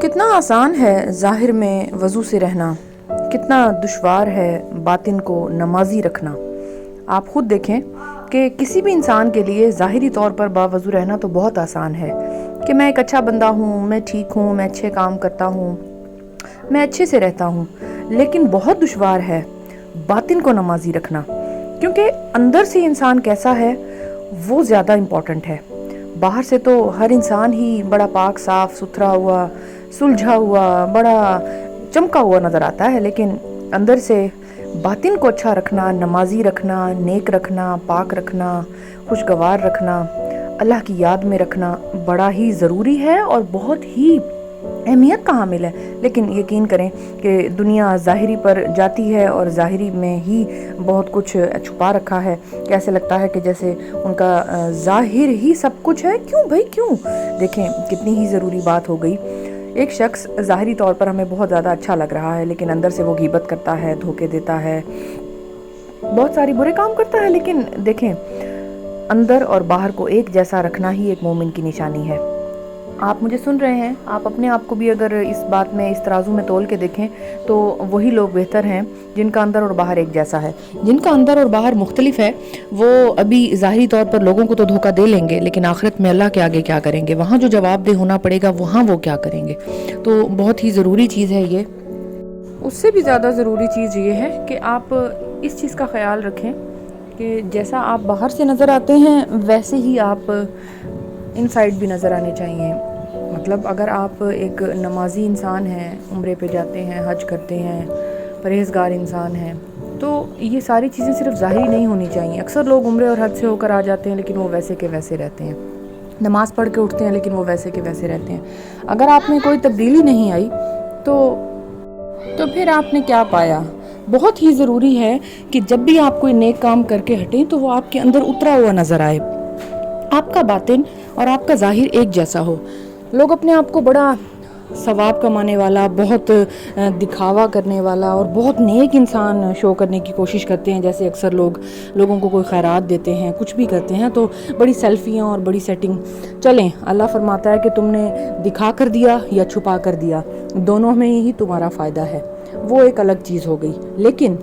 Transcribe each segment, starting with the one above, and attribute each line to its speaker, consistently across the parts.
Speaker 1: کتنا آسان ہے ظاہر میں وضو سے رہنا، کتنا دشوار ہے باطن کو نمازی رکھنا۔ آپ خود دیکھیں کہ کسی بھی انسان کے لیے ظاہری طور پر باوضو رہنا تو بہت آسان ہے کہ میں ایک اچھا بندہ ہوں، میں ٹھیک ہوں، میں اچھے کام کرتا ہوں، میں اچھے سے رہتا ہوں، لیکن بہت دشوار ہے باطن کو نمازی رکھنا، کیونکہ اندر سے انسان کیسا ہے وہ زیادہ امپورٹنٹ ہے۔ باہر سے تو ہر انسان ہی بڑا پاک صاف ستھرا ہوا، سلجھا ہوا، بڑا چمکا ہوا نظر آتا ہے، لیکن اندر سے باطن کو اچھا رکھنا، نمازی رکھنا، نیک رکھنا، پاک رکھنا، خوشگوار رکھنا، اللہ کی یاد میں رکھنا بڑا ہی ضروری ہے اور بہت ہی اہمیت کا حامل ہے۔ لیکن یقین کریں کہ دنیا ظاہری پر جاتی ہے اور ظاہری میں ہی بہت کچھ چھپا رکھا ہے، کہ ایسے لگتا ہے کہ جیسے ان کا ظاہر ہی سب کچھ ہے۔ کیوں بھائی کیوں؟ دیکھیں کتنی ہی ضروری بات ہو گئی۔ ایک شخص ظاہری طور پر ہمیں بہت زیادہ اچھا لگ رہا ہے، لیکن اندر سے وہ غیبت کرتا ہے، دھوکے دیتا ہے، بہت ساری برے کام کرتا ہے، لیکن دیکھیں اندر اور باہر کو ایک جیسا رکھنا ہی ایک مومن کی نشانی ہے۔ آپ مجھے سن رہے ہیں، آپ اپنے آپ کو بھی اگر اس بات میں، اس ترازو میں تول کے دیکھیں تو وہی لوگ بہتر ہیں جن کا اندر اور باہر ایک جیسا ہے۔ جن کا اندر اور باہر مختلف ہے وہ ابھی ظاہری طور پر لوگوں کو تو دھوکہ دے لیں گے، لیکن آخرت میں اللہ کے آگے کیا کریں گے، وہاں جو جواب دہ ہونا پڑے گا وہاں وہ کیا کریں گے۔ تو بہت ہی ضروری چیز ہے یہ۔ اس سے بھی زیادہ ضروری چیز یہ ہے کہ آپ اس چیز کا خیال رکھیں کہ جیسا آپ باہر سے نظر آتے ہیں ویسے ہی آپ ان سائڈ بھی نظر آنے چاہیے۔ مطلب اگر آپ ایک نمازی انسان ہیں، عمرے پہ جاتے ہیں، حج کرتے ہیں، پرہیزگار انسان ہیں، تو یہ ساری چیزیں صرف ظاہری نہیں ہونی چاہیے۔ اکثر لوگ عمرے اور حج سے ہو کر آ جاتے ہیں لیکن وہ ویسے کے ویسے رہتے ہیں، نماز پڑھ کے اٹھتے ہیں لیکن وہ ویسے کے ویسے رہتے ہیں۔ اگر آپ میں کوئی تبدیلی نہیں آئی تو پھر آپ نے کیا پایا؟ بہت ہی ضروری ہے کہ جب بھی آپ کوئی نیک کام کر کے ہٹیں تو وہ آپ کے اندر اترا ہوا نظر آئے، آپ کا باطن اور آپ کا ظاہر ایک جیسا ہو۔ لوگ اپنے آپ کو بڑا ثواب کمانے والا، بہت دکھاوا کرنے والا اور بہت نیک انسان شو کرنے کی کوشش کرتے ہیں، جیسے اکثر لوگوں کو کوئی خیرات دیتے ہیں، کچھ بھی کرتے ہیں تو بڑی سیلفیاں اور بڑی سیٹنگ۔ چلیں، اللہ فرماتا ہے کہ تم نے دکھا کر دیا یا چھپا کر دیا، دونوں میں ہی تمہارا فائدہ ہے، وہ ایک الگ چیز ہو گئی۔ لیکن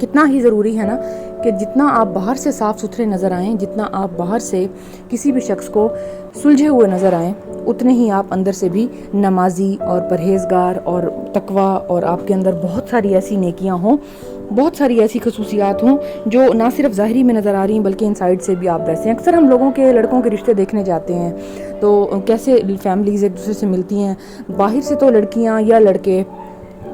Speaker 1: کتنا ہی ضروری ہے نا کہ جتنا آپ باہر سے صاف ستھرے نظر آئیں، جتنا آپ باہر سے کسی بھی شخص کو سلجھے ہوئے نظر آئیں، اتنے ہی آپ اندر سے بھی نمازی اور پرہیزگار اور تقوی، اور آپ کے اندر بہت ساری ایسی نیکیاں ہوں، بہت ساری ایسی خصوصیات ہوں جو نہ صرف ظاہری میں نظر آ رہی ہیں بلکہ ان سائڈ سے بھی آپ ویسے ہیں۔ اکثر ہم لوگوں کے لڑکوں کے رشتے دیکھنے جاتے ہیں تو کیسے فیملیز ایک دوسرے سے ملتی ہیں، باہر سے تو لڑکیاں یا لڑکے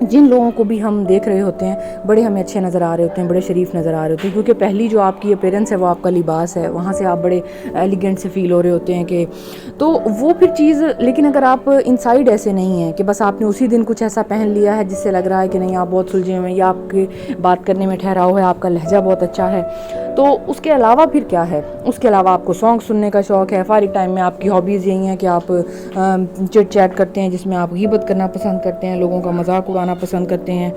Speaker 1: جن لوگوں کو بھی ہم دیکھ رہے ہوتے ہیں بڑے ہمیں اچھے نظر آ رہے ہوتے ہیں، بڑے شریف نظر آ رہے ہوتے ہیں، کیونکہ پہلی جو آپ کی اپیرنس ہے وہ آپ کا لباس ہے، وہاں سے آپ بڑے ایلیگنٹ سے فیل ہو رہے ہوتے ہیں کہ تو وہ پھر چیز۔ لیکن اگر آپ انسائیڈ ایسے نہیں ہیں کہ بس آپ نے اسی دن کچھ ایسا پہن لیا ہے جس سے لگ رہا ہے کہ نہیں آپ بہت سلجھے ہوئے ہیں، یا آپ کے بات کرنے میں ٹھہراؤ ہے، آپ کا لہجہ بہت اچھا ہے، تو اس کے علاوہ پھر کیا ہے؟ اس کے علاوہ آپ کو سانگ سننے کا شوق ہے، فارغ ٹائم میں آپ کی ہابیز یہی ہیں کہ آپ چٹ چیٹ کرتے ہیں جس میں آپ غیبت کرنا پسند کرتے ہیں، لوگوں کا مذاق اڑانا پسند کرتے ہیں،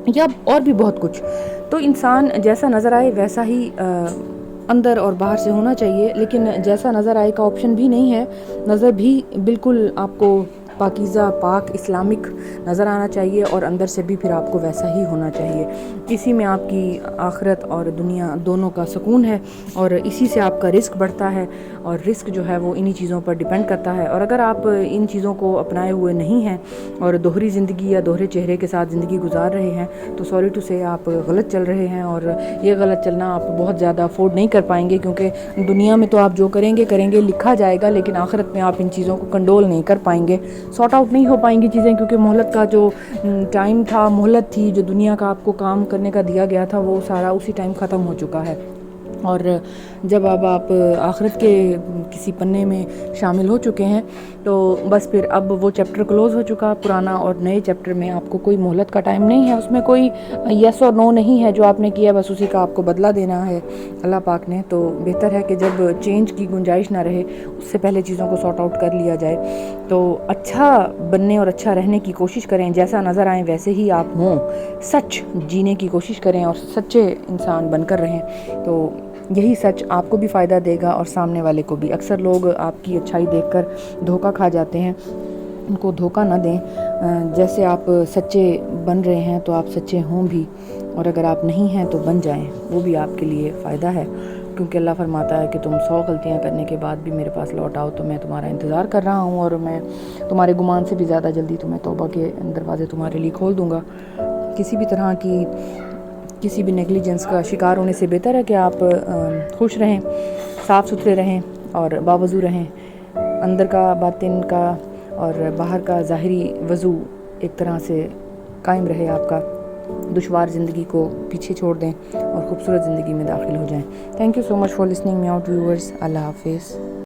Speaker 1: یا اور بھی بہت کچھ۔ تو انسان جیسا نظر آئے ویسا ہی اندر اور باہر سے ہونا چاہیے، لیکن جیسا نظر آئے کا آپشن بھی نہیں ہے، نظر بھی بالکل آپ کو پاکیزہ، پاک، اسلامک نظر آنا چاہیے، اور اندر سے بھی پھر آپ کو ویسا ہی ہونا چاہیے۔ اسی میں آپ کی آخرت اور دنیا دونوں کا سکون ہے، اور اسی سے آپ کا رزق بڑھتا ہے، اور رزق جو ہے وہ انہی چیزوں پر ڈیپینڈ کرتا ہے۔ اور اگر آپ ان چیزوں کو اپنائے ہوئے نہیں ہیں اور دوہری زندگی یا دوہرے چہرے کے ساتھ زندگی گزار رہے ہیں تو سوری ٹو سے آپ غلط چل رہے ہیں، اور یہ غلط چلنا آپ بہت زیادہ افورڈ نہیں کر پائیں گے، کیونکہ دنیا میں تو آپ جو کریں گے لکھا جائے گا، لیکن آخرت میں آپ ان چیزوں کو کنٹرول نہیں کر پائیں گے، سارٹ آؤٹ نہیں ہو پائیں گی چیزیں، کیونکہ مہلت کا جو ٹائم تھا، مہلت تھی جو دنیا کا آپ کو کام کرنے کا دیا گیا تھا، وہ سارا اسی ٹائم ختم ہو چکا ہے۔ اور جب اب آپ آخرت کے کسی پنے میں شامل ہو چکے ہیں تو بس پھر اب وہ چیپٹر کلوز ہو چکا، پرانا اور نئے چیپٹر میں آپ کو کوئی مہلت کا ٹائم نہیں ہے، اس میں کوئی یس اور نو نہیں ہے، جو آپ نے کیا بس اسی کا آپ کو بدلہ دینا ہے اللہ پاک نے۔ تو بہتر ہے کہ جب چینج کی گنجائش نہ رہے اس سے پہلے چیزوں کو سارٹ آؤٹ کر لیا جائے، تو اچھا بننے اور اچھا رہنے کی کوشش کریں، جیسا نظر آئیں ویسے ہی آپ ہوں، سچ جینے کی کوشش کریں اور سچے انسان بن کر رہیں، تو یہی سچ آپ کو بھی فائدہ دے گا اور سامنے والے کو بھی۔ اکثر لوگ آپ کی اچھائی دیکھ کر دھوکہ کھا جاتے ہیں، ان کو دھوکہ نہ دیں. جیسے آپ سچے بن رہے ہیں تو آپ سچے ہوں بھی, اور اگر آپ نہیں ہیں تو بن جائیں, وہ بھی آپ کے لیے فائدہ ہے, کیونکہ اللہ فرماتا ہے کہ تم 100 غلطیاں کرنے کے بعد بھی میرے پاس لوٹ آؤ تو میں تمہارا انتظار کر رہا ہوں, اور میں تمہارے گمان سے بھی زیادہ جلدی تمہیں توبہ کے دروازے تمہارے لیے کھول دوں گا. کسی بھی طرح کی کسی بھی نیگلیجنس کا شکار ہونے سے بہتر ہے کہ آپ خوش رہیں, صاف ستھرے رہیں اور باوضو رہیں. اندر کا, باطن کا اور باہر کا ظاہری وضو ایک طرح سے قائم رہے آپ کا. دشوار زندگی کو پیچھے چھوڑ دیں اور خوبصورت زندگی میں داخل ہو جائیں. Thank you so much for listening me out viewers. اللہ حافظ.